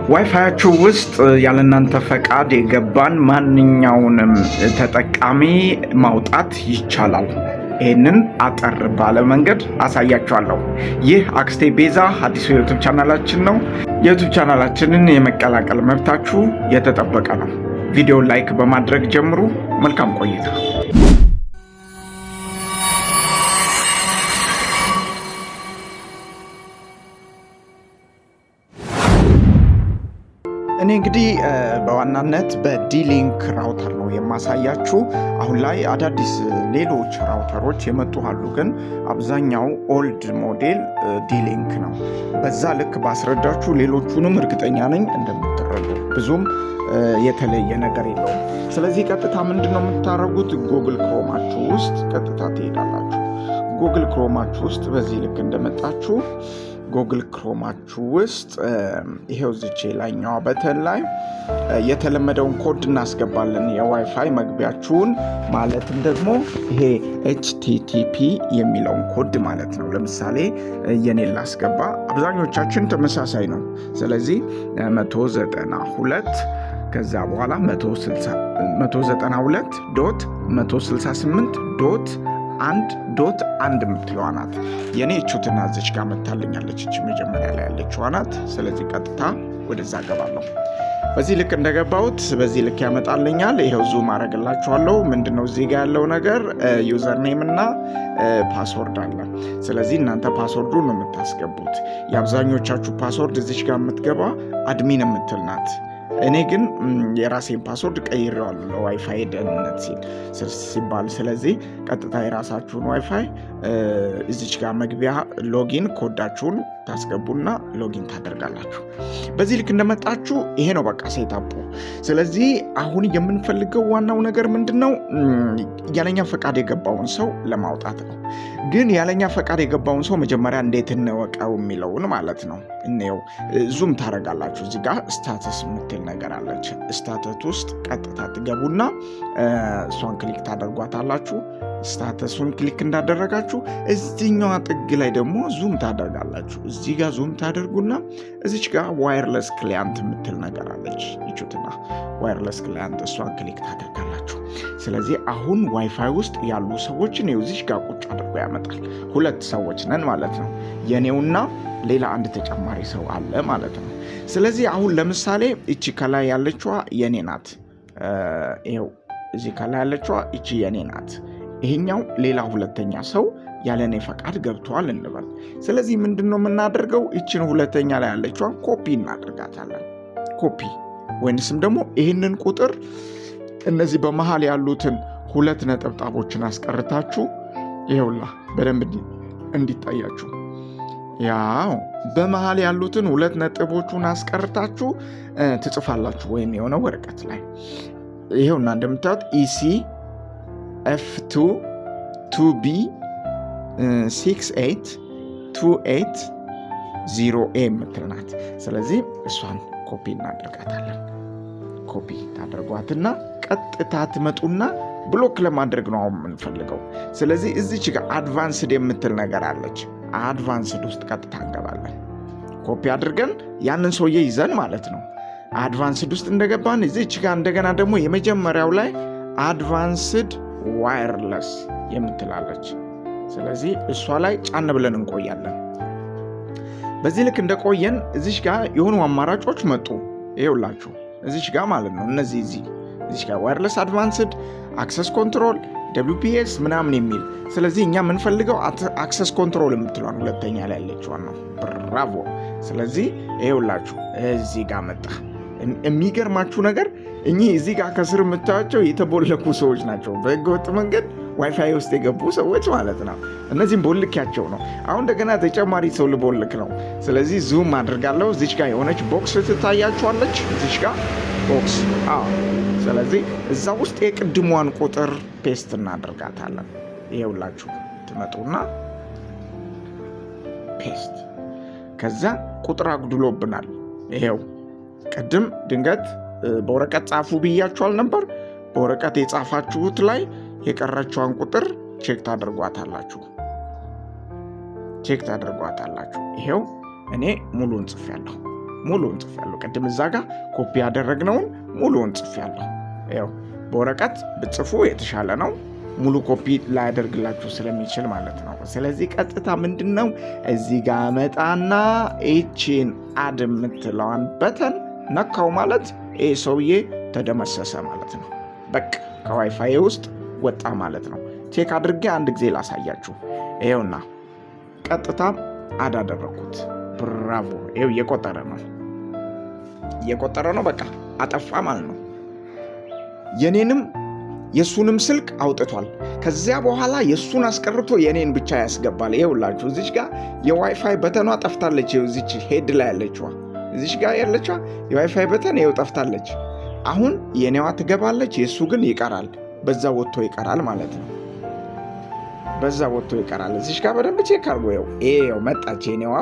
ዋይፋያችሁ ውስጥ ያለናንተ ፈቃድ የገባን ማንኛውንም ተጠቃሚ ማውጣት ይቻላል። ይህንን አጠር ባለ መንገድ አሳያችኋለሁ። ይህ አክስቴ ቤዛ አዲሱ የዩቱብ ቻናላችን ነው። የዩቱብ ቻናላችንን የመቀላቀል መብታችሁ የተጠበቀ ነው። ቪዲዮን ላይክ በማድረግ ጀምሩ። መልካም ቆይታ። እኔ እንግዲህ በዋናነት በዲሊንክ ራውተር ነው የማሳያችሁ። አሁን ላይ አዳዲስ ሌሎች ራውተሮች የመጡ አሉ፣ ግን አብዛኛው ኦልድ ሞዴል ዲሊንክ ነው። በዛ ልክ ባስረዳችሁ ሌሎቹንም እርግጠኛ ነኝ እንደምትረዱ። ብዙም የተለየ ነገር የለውም። ስለዚህ ቀጥታ ምንድነው የምታደርጉት? ጉግል ክሮማችሁ ውስጥ ቀጥታ ትሄዳላችሁ። ጉግል ክሮማችሁ ውስጥ በዚህ ልክ እንደመጣችሁ ጉግል ክሮማችሁ ውስጥ ይሄው እዚች ላይኛዋ በተን ላይ የተለመደውን ኮድ እናስገባለን። የዋይፋይ መግቢያችሁን ማለትም ደግሞ ይሄ HTTP የሚለውን ኮድ ማለት ነው። ለምሳሌ የኔን ላስገባ። አብዛኞቻችን ተመሳሳይ ነው። ስለዚህ 192 ከዛ በኋላ 192.168.1 የምትለዋ ናት። የኔ እቹትና እዚች ጋር መታለኛለች። እቺ መጀመሪያ ላይ ያለችዋ ናት። ስለዚህ ቀጥታ ወደዛ ገባለሁ። በዚህ ልክ እንደገባሁት በዚህ ልክ ያመጣልኛል። ይሄው ዙም አረግላችኋለሁ። ምንድነው እዚህ ጋር ያለው ነገር? ዩዘር ኔም እና ፓስወርድ አለ። ስለዚህ እናንተ ፓስወርዱን ነው የምታስገቡት። የአብዛኞቻችሁ ፓስወርድ እዚች ጋር የምትገባ አድሚን የምትል ናት። እኔ ግን የራሴን ፓስወርድ ቀይሬዋለሁ ለዋይፋይ ደህንነት ሲባል። ስለዚህ ቀጥታ የራሳችሁን ዋይፋይ እዚች ጋር መግቢያ ሎጊን ኮዳችሁን ታስገቡና ሎጊን ታደርጋላችሁ። በዚህ ልክ እንደመጣችሁ ይሄ ነው በቃ ሴታፑ። ስለዚህ አሁን የምንፈልገው ዋናው ነገር ምንድነው? ያለኛ ፈቃድ የገባውን ሰው ለማውጣት ነው። ግን ያለኛ ፈቃድ የገባውን ሰው መጀመሪያ እንዴት እንወቀው የሚለውን ማለት ነው። እንየው። ዙም ታደርጋላችሁ። እዚህ ጋር ስታተስ የምትል ነገር አለች። ስታተስ ውስጥ ቀጥታ ትገቡና እሷን ክሊክ ታደርጓታላችሁ። ስታተሱን ክሊክ እንዳደረጋችሁ እዚህኛዋ ጥግ ላይ ደግሞ ዙም ታደርጋላችሁ። እዚህ ጋር ዙም ታደርጉና እዚች ጋር ዋየርለስ ክላይንት የምትል ነገር አለች። ይቹትና ዋየርለስ ክላይንት እሷን ክሊክ ታደርጋላችሁ። ስለዚህ አሁን ዋይፋይ ውስጥ ያሉ ሰዎችን እዚች ጋር ቁጭ አድርጎ ያመጣል። ሁለት ሰዎች ነን ማለት ነው። የኔውና ሌላ አንድ ተጨማሪ ሰው አለ ማለት ነው። ስለዚህ አሁን ለምሳሌ እቺ ከላይ ያለችዋ የኔ ናት። ይሄው እዚህ ከላይ ያለችዋ እቺ የኔ ናት። ይሄኛው ሌላ ሁለተኛ ሰው ያለኔ ፈቃድ ገብቷል እንበል። ስለዚህ ምንድነው የምናደርገው? እቺን ሁለተኛ ላይ ያለችዋን ኮፒ እናደርጋታለን። ኮፒ ወይንስም ደግሞ ይህንን ቁጥር እነዚህ በመሃል ያሉትን ሁለት ነጠብጣቦችን አስቀርታችሁ ይሄውላ በደንብ እንዲታያችሁ ያው በመሃል ያሉትን ሁለት ነጥቦቹን አስቀርታችሁ ትጽፋላችሁ ወይም የሆነ ወረቀት ላይ ይሄውና እንደምታዩት EC F2 2B 682808 የምትልናት። ስለዚህ እሷን ኮፒ እናደርጋታለን። ኮፒ ታደርጓትና ቀጥታ ትመጡና ብሎክ ለማድረግ ነው አሁን የምንፈልገው። ስለዚህ እዚች ጋር አድቫንስድ የምትል ነገር አለች። አድቫንስድ ውስጥ ቀጥታ እንገባለን። ኮፒ አድርገን ያንን ሰውዬ ይዘን ማለት ነው። አድቫንስድ ውስጥ እንደገባን እዚች ጋር እንደገና ደግሞ የመጀመሪያው ላይ አድቫንስድ ዋየርለስ የምትላለች። ስለዚህ እሷ ላይ ጫን ብለን እንቆያለን። በዚህ ልክ እንደቆየን እዚች ጋር የሆኑ አማራጮች መጡ። ይኸውላችሁ እዚች ጋር ማለት ነው። እዚች ጋር ዋየርለስ አድቫንስድ አክሰስ ኮንትሮል WPS ምናምን የሚል። ስለዚህ እኛ የምንፈልገው አክሰስ ኮንትሮል የምትሏን ሁለተኛ ላይ ያለችዋን ነው። ብራቮ። ስለዚህ ይኸውላችሁ እዚህ ጋር መጣ። የሚገርማችሁ ነገር እኚህ እዚህ ጋር ከስር የምታዩቸው የተቦለኩ ሰዎች ናቸው። በህገወጥ መንገድ ዋይፋይ ውስጥ የገቡ ሰዎች ማለት ነው። እነዚህም ቦልኪያቸው ነው። አሁን እንደገና ተጨማሪ ሰው ልቦልክ ነው። ስለዚህ ዙም አድርጋለሁ። እዚች ጋር የሆነች ቦክስ ትታያችኋለች። እዚች ጋር ቦክስ። ስለዚህ እዛ ውስጥ የቅድሟን ቁጥር ፔስት እናደርጋታለን። ይሄውላችሁ ትመጡና ፔስት። ከዛ ቁጥር አጉድሎብናል። ይሄው ቅድም ድንገት በወረቀት ጻፉ ብያችኋል ነበር። በወረቀት የጻፋችሁት ላይ የቀረችዋን ቁጥር ቼክ ታደርጓታላችሁ። ይሄው እኔ ሙሉን ጽፌያለሁ። ሙሉውን ጽፌያለሁ። ቅድም እዛ ጋር ኮፒ ያደረግነውን ሙሉውን ጽፌያለሁ። ያው በወረቀት ብጽፉ የተሻለ ነው፣ ሙሉ ኮፒ ላያደርግላችሁ ስለሚችል ማለት ነው። ስለዚህ ቀጥታ ምንድነው እዚህ ጋር መጣና እቺን አድ የምትለዋን በተን ነካው ማለት ይሄ ሰውዬ ተደመሰሰ ማለት ነው። በቃ ከዋይፋይ ውስጥ ወጣ ማለት ነው። ቼክ አድርጌ አንድ ጊዜ ላሳያችሁ። ይሄውና ቀጥታ አድ አደረኩት። ብራቮ! ይሄው እየቆጠረ ነው። በቃ አጠፋ ማለት ነው። የኔንም የሱንም ስልክ አውጥቷል። ከዚያ በኋላ የሱን አስቀርቶ የኔን ብቻ ያስገባል። ይሄውላችሁ እዚች ጋር የዋይፋይ በተኗ ጠፍታለች። ይሄው እዚች ሄድ ላይ ያለችዋ እዚች ጋር ያለችዋ የዋይፋይ በተን ይሄው ጠፍታለች። አሁን የኔዋ ትገባለች፣ የሱ ግን ይቀራል። በዛ ወጥቶ ይቀራል ማለት ነው። እዚች ጋር በደንብ ቼክ አድርጎ ይሄው መጣች። የኔዋ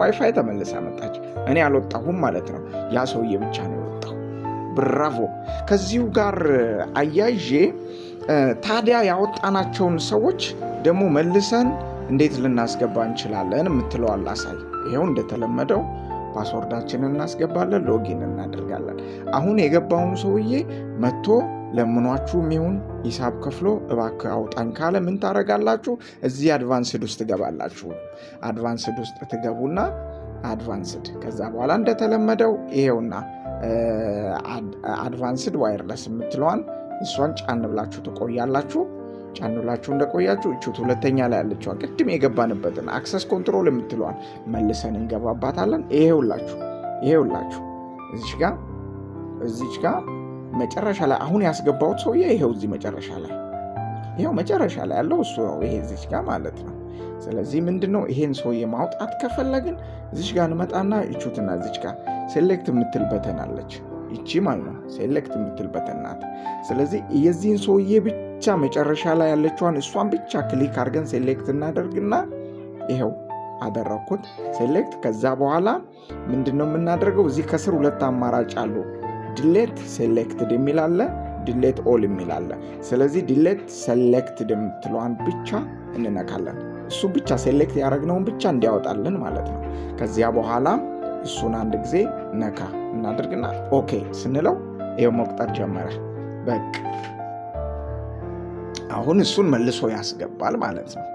ዋይፋይ ተመልሳ መጣች። እኔ አልወጣሁም ማለት ነው። ያ ሰውዬ ብቻ ነው የወጣው። ብራቮ! ከዚሁ ጋር አያይዤ ታዲያ ያወጣናቸውን ሰዎች ደግሞ መልሰን እንዴት ልናስገባ እንችላለን የምትለዋል አሳይ። ይሄው እንደተለመደው ፓስወርዳችንን እናስገባለን፣ ሎጊን እናደርጋለን። አሁን የገባውን ሰውዬ መጥቶ ለምኗችሁም ይሁን ሂሳብ ከፍሎ እባክህ አውጣኝ ካለ ምን ታደርጋላችሁ? እዚህ አድቫንስድ ውስጥ ትገባላችሁ። አድቫንስድ ውስጥ ትገቡና አድቫንስድ ከዛ በኋላ እንደተለመደው ይሄውና አድቫንስድ ዋይርለስ የምትለዋን እሷን ጫን ብላችሁ ትቆያላችሁ። ጫን ብላችሁ እንደቆያችሁ እቹት ሁለተኛ ላይ ያለችዋ ቅድም የገባንበትን አክሰስ ኮንትሮል የምትለዋን መልሰን እንገባባታለን። ይሄውላችሁ እዚች ጋር መጨረሻ ላይ አሁን ያስገባሁት ሰውዬ ይሄው እዚህ መጨረሻ ላይ ያለው እሱ ነው። ይሄ እዚች ጋር ማለት ነው። ስለዚህ ምንድነው ይሄን ሰውዬ ማውጣት ከፈለግን እዚች ጋር እንመጣና እቹትና እዚች ጋር ሴሌክት የምትል በተን አለች። ይቺ ማለት ነው ሴሌክት የምትል በተን ናት። ስለዚህ የዚህን ሰውዬ ብቻ መጨረሻ ላይ ያለችዋን እሷን ብቻ ክሊክ አድርገን ሴሌክት እናደርግና ይሄው አደረኩት ሴሌክት። ከዛ በኋላ ምንድነው የምናደርገው? እዚህ ከስር ሁለት አማራጭ አሉ። ዲሌት ሴሌክትድ የሚል አለ፣ ዲሌት ኦል የሚል አለ። ስለዚህ ዲሌት ሴሌክትድ የምትለዋን ብቻ እንነካለን። እሱ ብቻ ሴሌክት ያደረግነውን ብቻ እንዲያወጣልን ማለት ነው። ከዚያ በኋላ እሱን አንድ ጊዜ ነካ እናደርግና ኦኬ ስንለው ይሄው መቁጠር ጀመረ። በቃ አሁን እሱን መልሶ ያስገባል ማለት ነው።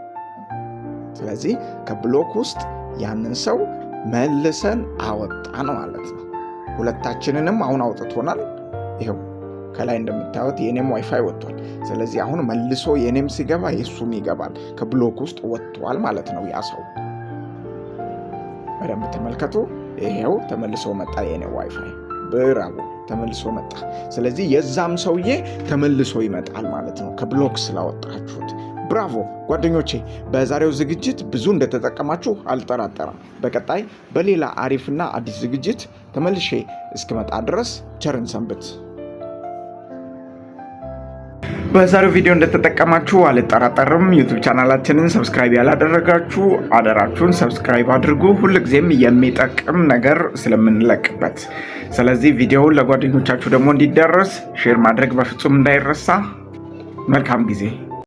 ስለዚህ ከብሎክ ውስጥ ያንን ሰው መልሰን አወጣን ማለት ነው። ሁለታችንንም አሁን አውጥቶናል። ይሄው ከላይ እንደምታዩት የኔም ዋይፋይ ወጥቷል። ስለዚህ አሁን መልሶ የኔም ሲገባ የሱም ይገባል። ከብሎክ ውስጥ ወጥቷል ማለት ነው ያ ሰው። በደንብ ተመልከቱ። ይሄው ተመልሶ መጣ የኔ ዋይፋይ። ብራቮ! ተመልሶ መጣ። ስለዚህ የዛም ሰውዬ ተመልሶ ይመጣል ማለት ነው ከብሎክ ስላወጣችሁት። ብራቮ ጓደኞቼ! በዛሬው ዝግጅት ብዙ እንደተጠቀማችሁ አልጠራጠርም። በቀጣይ በሌላ አሪፍና አዲስ ዝግጅት ተመልሼ እስክመጣ ድረስ ቸርን ሰንብት። በዛሬው ቪዲዮ እንደተጠቀማችሁ አልጠራጠርም። ዩቲዩብ ቻናላችንን ሰብስክራይብ ያላደረጋችሁ አደራችሁን ሰብስክራይብ አድርጉ፣ ሁልጊዜም የሚጠቅም ነገር ስለምንለቅበት። ስለዚህ ቪዲዮውን ለጓደኞቻችሁ ደግሞ እንዲደረስ ሼር ማድረግ በፍጹም እንዳይረሳ። መልካም ጊዜ